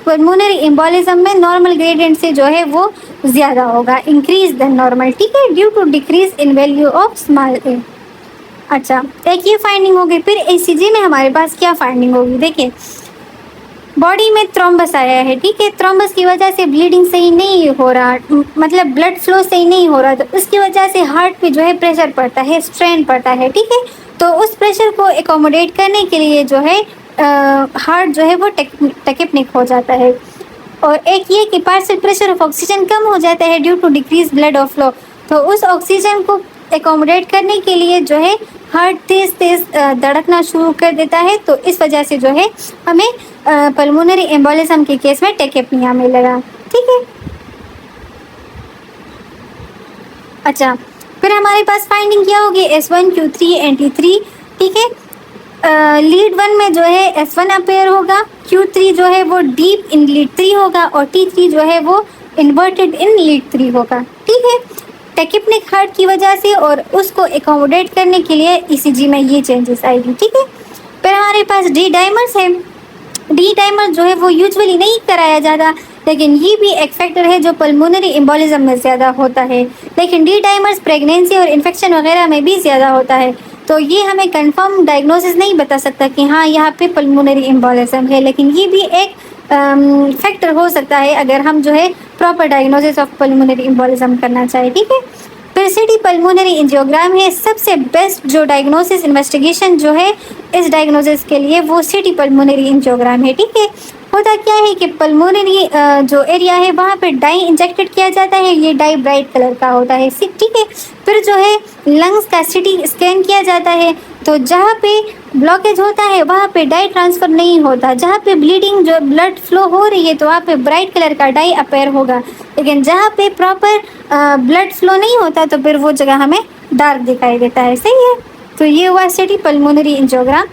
Pulmonary embolism में normal gradient से जो है वो ज़्यादा होगा, इंक्रीज देन नॉर्मल, ठीक है, due to decrease in value of small a. अच्छा, एक ये फाइंडिंग होगी। फिर ईसीजी में हमारे पास क्या फाइंडिंग होगी, देखिए बॉडी में थ्रोम्बस आया है, ठीक है, थ्रोम्बस की वजह से ब्लीडिंग सही नहीं हो रहा, मतलब ब्लड फ्लो सही नहीं हो रहा, तो उसकी वजह से हार्ट पे जो है प्रेशर पड़ता है, स्ट्रेन पड़ता है, ठीक है। तो उस प्रेशर को एकोमोडेट करने के लिए जो है हार्ट जो है वो टेकिपनिक हो जाता है। और एक ये कि पार्शियल प्रेशर ऑफ ऑक्सीजन कम हो जाता है due to decrease blood of flow, तो उस ऑक्सीजन को एकोमोडेट करने के लिए जो है हार्ट तेज तेज धड़कना शुरू कर देता है, तो इस वजह से जो है हमें पल्मोनरी एम्बोलिज्म के केस में टेकिपनिया मिलेगा, ठीक है। अच्छा, फिर हमारे पास फाइंडिंग क्या होगी, S1 Q3 NT3, ठीक है। लीड 1 में जो है S1 अपेयर होगा, Q3 जो है वो डीप इन लीड 3 होगा और T3 जो है वो इन्वर्टेड इन लीड 3 होगा, ठीक है, टेकिपनिक हार्ट की वजह से, और उसको एकोमोडेट करने के लिए ईसीजी में ये चेंजेस आएगी, ठीक है। फिर हमारे पास डी डाइमर्स है। डी डाइमर जो है वो यूजुअली नहीं कराया जाता, लेकिन ये भी एक फैक्टर है जो पल्मोनरी एम्बोलिज्म में ज़्यादा होता है, लेकिन डी डाइमर्स प्रेगनेंसी और इन्फेक्शन वगैरह में भी ज़्यादा होता है, तो ये हमें कंफर्म डायग्नोसिस नहीं बता सकता कि हाँ यहाँ पे पल्मोनरी एम्बोलिज्म है, लेकिन ये भी एक फैक्टर हो सकता है अगर हम जो है proper diagnosis of pulmonary embolism करना चाहें, ठीक है। फिर सिटी पल्मोनरी एंजियोग्राम है, सबसे बेस्ट जो डायग्नोसिस इन्वेस्टिगेशन जो है इस डायग्नोसिस के लिए वो सिटी पल्मोनरी एंजियोग्राम है, ठीक है। होता क्या है कि पल्मोनरी जो एरिया है वहाँ पे डाई इंजेक्टेड किया जाता है, ये डाई ब्राइट कलर का होता है, ठीक है। फिर जो है लंग्स का सिटी स्कैन किया जाता है, तो जहाँ पे ब्लॉकेज होता है वहाँ पे डाई ट्रांसफ़र नहीं होता, जहाँ पे ब्लीडिंग जो ब्लड फ्लो हो रही है तो वहाँ पे ब्राइट कलर का डाई अपेयर होगा, लेकिन जहाँ पे प्रॉपर ब्लड फ्लो नहीं होता तो फिर वो जगह हमें डार्क दिखाई देता है, सही है। तो ये हुआ city pulmonary angiogram.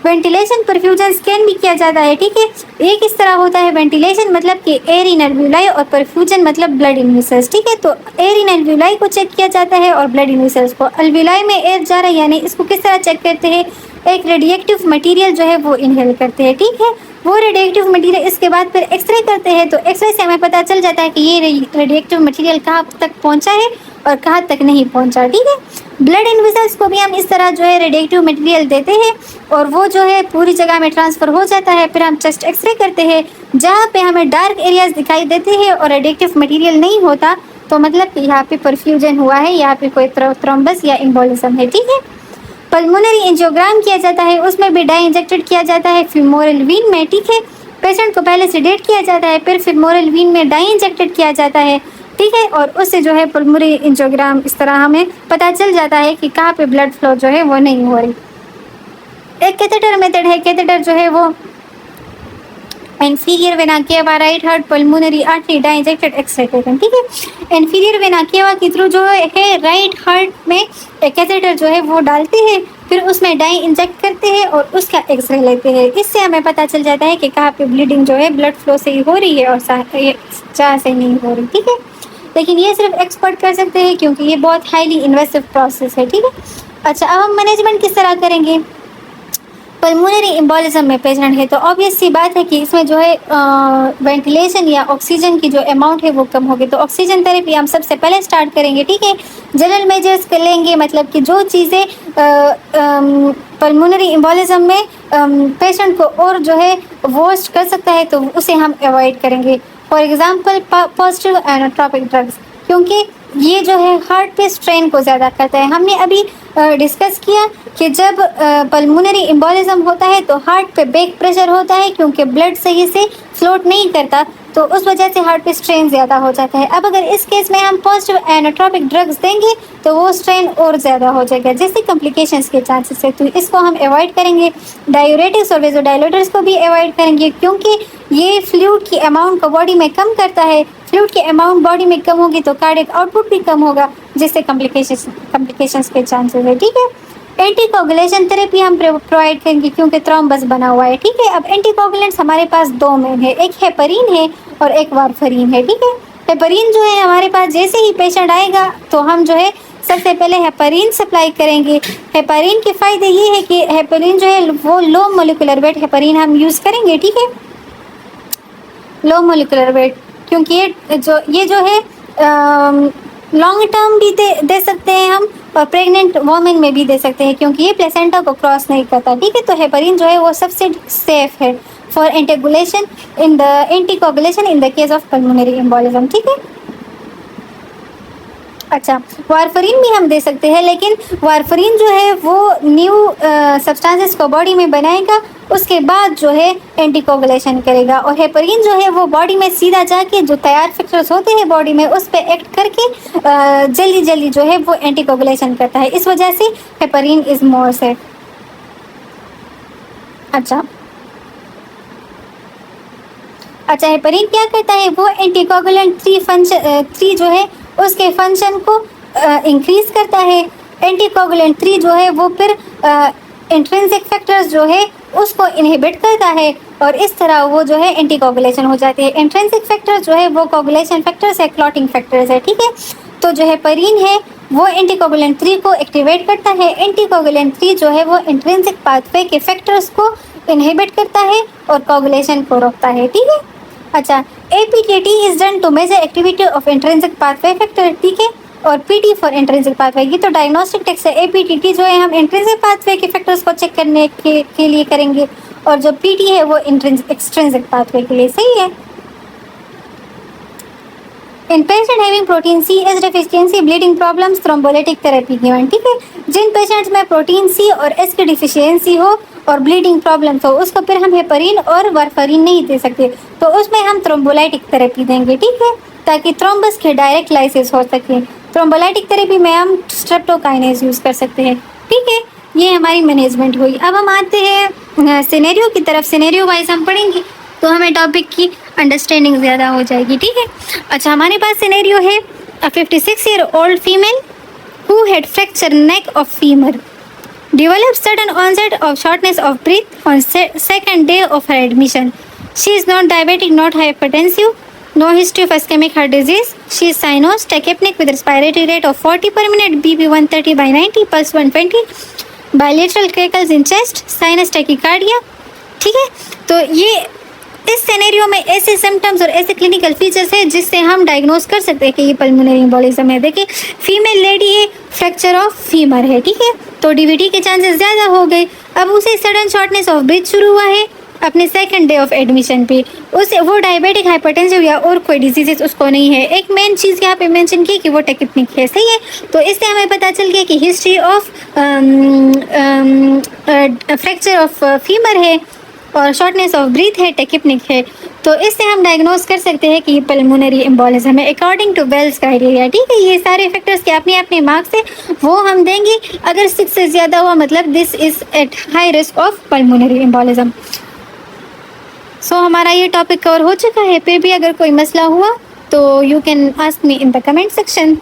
Ventilation perfusion scan भी किया जाता है, ठीक है। एक इस तरह होता है, वेंटिलेशन मतलब कि एयर इन एल्वियोलाई और परफ्यूजन मतलब ब्लड इन वेसल्स, ठीक है। तो एयर इन एल्वियोलाई को चेक किया जाता है और ब्लड इन वेसल्स को। एल्वियोलाई में एयर जा रहा है यानी इसको किस तरह चेक करते हैं, एक रेडिएक्टिव मटेरियल जो है वो इनहेल करते हैं, ठीक है। वो रेडिएक्टिव मटेरियल इसके बाद फिर एक्सरे करते हैं, तो एक्सरे से हमें पता चल जाता है कि ये रेडिएक्टिव मटेरियल कहाँ तक पहुँचा है और कहाँ तक नहीं पहुँचा, ठीक है। ब्लड इन वेसल्स को भी हम इस तरह जो है रेडिएक्टिव मटेरियल देते हैं और वो जो है पूरी जगह में ट्रांसफ़र हो जाता है। फिर हम चेस्ट एक्सरे करते हैं, जहाँ पे हमें डार्क एरियाज दिखाई देते हैं और रेडिएक्टिव मटेरियल नहीं होता, तो मतलब कि यहाँ पे परफ्यूजन हुआ है, यहाँ पे कोई थ्रोम्बस या एम्बोलिज्म है, ठीक है। पल्मोनरी एंजियोग्राम किया जाता है, उसमें भी डाई इंजेक्टेड किया जाता है फीमोरल वीन में, ठीक है। पेशेंट को पहले सेडेट किया जाता है, फिर फीमोरल वीन में डाई इंजेक्टेड किया जाता है, ठीक है। और उससे जो है पल्मोनरी एंजियोग्राम इस तरह हमें पता चल जाता है कि कहाँ पे ब्लड फ्लो जो है वो नहीं हो रही। एक कैथेटर मेथड है, कैथेटर जो है वो inferior vena cava right heart pulmonary artery dye injected extracted, ठीक है। inferior vena cava के थ्रू जो है राइट हार्ट में कैथेटर जो है वो डालते हैं, फिर उसमें डाई इंजेक्ट करते हैं और उसका एक्सरे लेते हैं। इससे हमें पता चल जाता है कि कहाँ पे ब्लीडिंग जो है ब्लड फ्लो से ही हो रही है और जहाँ से नहीं हो रही, ठीक है। लेकिन ये सिर्फ एक्सपर्ट कर सकते हैं क्योंकि ये बहुत हाईली इन्वेसिव प्रोसेस है, ठीक है। अच्छा, अब हम मैनेजमेंट किस तरह करेंगे। पल्मोनरी एम्बोलिज्म में पेशेंट है तो ऑब्वियस सी बात है कि इसमें जो है वेंटिलेशन या ऑक्सीजन की जो अमाउंट है वो कम होगी, तो ऑक्सीजन थेरेपी हम सबसे पहले स्टार्ट करेंगे, ठीक है। जनरल मेजर्स कर लेंगे, मतलब कि जो चीज़ें पल्मोनरी एम्बोलिज्म में पेशेंट को और जो है वर्स्ट कर सकता है तो उसे हम अवॉइड करेंगे। फॉर एग्जांपल पॉजिटिव एनोट्रोपिक ड्रग्स, क्योंकि ये जो है हार्ट पे स्ट्रेन को ज़्यादा करता है। हमने अभी डिस्कस किया कि जब पल्मोनरी एम्बोलिज्म होता है तो हार्ट पे बैक प्रेशर होता है क्योंकि ब्लड सही से फ्लोट नहीं करता, तो उस वजह से हार्ट पे स्ट्रेन ज़्यादा हो जाता है। अब अगर इस केस में हम पॉजिटिव एनोट्रोपिक ड्रग्स देंगे तो वो स्ट्रेन और ज़्यादा हो जाएगा, जिससे कॉम्प्लिकेशंस के चांसेस है, तो इसको हम अवॉइड करेंगे। डायूरेटिक्स और वेजोडाइलेटर्स को भी अवॉइड करेंगे क्योंकि ये फ्लूइड की अमाउंट को बॉडी में कम करता है। फ्लूइड की अमाउंट बॉडी में कम होगी तो कार्डियक आउटपुट भी कम होगा, जिससे कॉम्प्लिकेशंस के चांसेस है, ठीक है। एंटीकोगुलेशन थेरेपी हम प्रोवाइड करेंगे क्योंकि थ्रोम्बस बना हुआ है, ठीक है। अब एंटीकोगुलेंट्स हमारे पास दो में है, एक हेपरीन है और एक वारफरीन है, ठीक है। हेपरीन जो है हमारे पास जैसे ही पेशेंट आएगा तो हम जो है सबसे पहले हेपरीन सप्लाई करेंगे। हेपरीन के फ़ायदे ये है कि हेपरीन जो है वो लो मोलिकुलर वेट हेपरीन हम यूज़ करेंगे, ठीक है। लो मोलिकुलर वेट, क्योंकि ये जो है लॉन्ग टर्म भी दे सकते हैं हम, और प्रेग्नेंट वोमेन में भी दे सकते हैं, क्योंकि ये प्लेसेंटा को क्रॉस नहीं करता, ठीक है। तो हेपरिन जो है वो सबसे सेफ है for anticoagulation in the case of pulmonary embolism, ठीक है। अच्छा, वारफरीन भी हम दे सकते हैं, लेकिन वारफरीन जो है वो न्यू सब्सटेंसेस को बॉडी में बनाएगा, उसके बाद जो है एंटीकोगुलेशन करेगा। और हेपरिन जो है वो बॉडी में सीधा जाके जो तैयार फैक्टर्स होते हैं बॉडी में उस पर एक्ट करके जल्दी जल्दी जो है वो एंटीकोगुलेशन करता है, इस वजह से हेपरिन इज मोर सेफ। अच्छा, हेपरिन क्या करता है, वो एंटीकोगुलेंट 3 जो है उसके फंक्शन को इंक्रीज करता है। एंटीकोगुलेंट 3 जो है वो फिर इंट्रिंसिक फैक्टर्स जो है उसको इनहिबिट करता है, और इस तरह वो जो है एंटीकोगुलेशन हो जाती है। इंट्रिंसिक फैक्टर्स जो है वो कोगुलेशन फैक्टर्स है, क्लॉटिंग फैक्टर्स है, ठीक है। तो जो हेपरिन है वो एंटीकोगुलेंट 3 को एक्टिवेट करता है। एंटीकोगुलेंट 3 जो है वो इंट्रिंसिक पाथवे के फैक्टर्स को इनहिबिट करता है और कोगुलेशन को रोकता है, ठीक है। अच्छा, APTT is done to measure activity of intrinsic pathway factor, ठीक है। और PT फॉर इंट्रिंसिक पाथवे, ये तो डायग्नोस्टिक टेक्स्ट है। APTT जो है हम इंट्रिंसिक पाथवे के फैक्टर्स को चेक करने के लिए करेंगे, और जो PT है वो एक्सट्रिंसिक पाथवे के लिए, सही है। In patient having protein C S deficiency, bleeding problems, thrombolytic therapy given, ठीक है। जिन पेशेंट्स में प्रोटीन C और S की डिफिशियंसी हो और ब्लीडिंग प्रॉब्लम्स हो, उसको फिर हम हेपरिन और वारफरिन नहीं दे सकते, तो उसमें हम थ्रोम्बोलाइटिक थेरेपी देंगे, ठीक है, ताकि थ्रोम्बस के डायरेक्ट लाइसिस हो सके। थ्रोम्बोलाइटिक थेरेपी में हम स्ट्रेप्टोकाइनेज यूज़ कर सकते हैं, ठीक है। ये हमारी मैनेजमेंट हुई। अब हम आते हैं सिनेरियो की तरफ। सिनेरियो वाइज हम पढ़ेंगे तो हमें टॉपिक की अंडरस्टैंडिंग ज़्यादा हो जाएगी, ठीक है। अच्छा, हमारे पास सिनेरियो है, 56-year-old female who had fractured neck of femur developed sudden onset of shortness of breath on second day of her admission. She is not diabetic, not hypertensive, no history of ischemic heart disease. She is sinus, tachypneic with respiratory rate of 40 per minute, BP 130/90, pulse 120, bilateral crackles in chest, sinus tachycardia, ठीक है। तो ये इस scenario में ऐसे symptoms और ऐसे clinical features है जिससे हम डायग्नोज कर सकते हैं कि ये पल्मोनरी एम्बोलिज्म है। देखिए, फीमेल लेडी है, फ्रैक्चर ऑफ फीमर है, ठीक है, तो DVT के चांसेस ज़्यादा हो गए। अब उसे सडन शॉर्टनेस ऑफ ब्रीथ शुरू हुआ है अपने सेकंड डे ऑफ एडमिशन पे। उसे वो डायबिटिक, हाइपरटेंसिव या और कोई डिजीजेस उसको नहीं है। एक मेन चीज़ यहाँ पे मेंशन की कि वो टेक्निक है, सही है। तो इससे हमें पता चल गया कि history of fracture of femur है और शॉर्टनेस ऑफ ब्रीथ है, टेक्निक है। तो इससे हम डायग्नोज कर सकते हैं कि ये पल्मोनरी एम्बोलिज्म है अकॉर्डिंग टू वेल्स क्राइटेरिया, ठीक है। ये सारे फैक्टर्स के अपने अपने मार्क्स है, वो हम देंगे। अगर 6 से ज़्यादा हुआ मतलब this is at high risk of pulmonary embolism. So हमारा ये टॉपिक कवर हो चुका है। फिर भी अगर कोई मसला हुआ तो you can ask me in the comment section.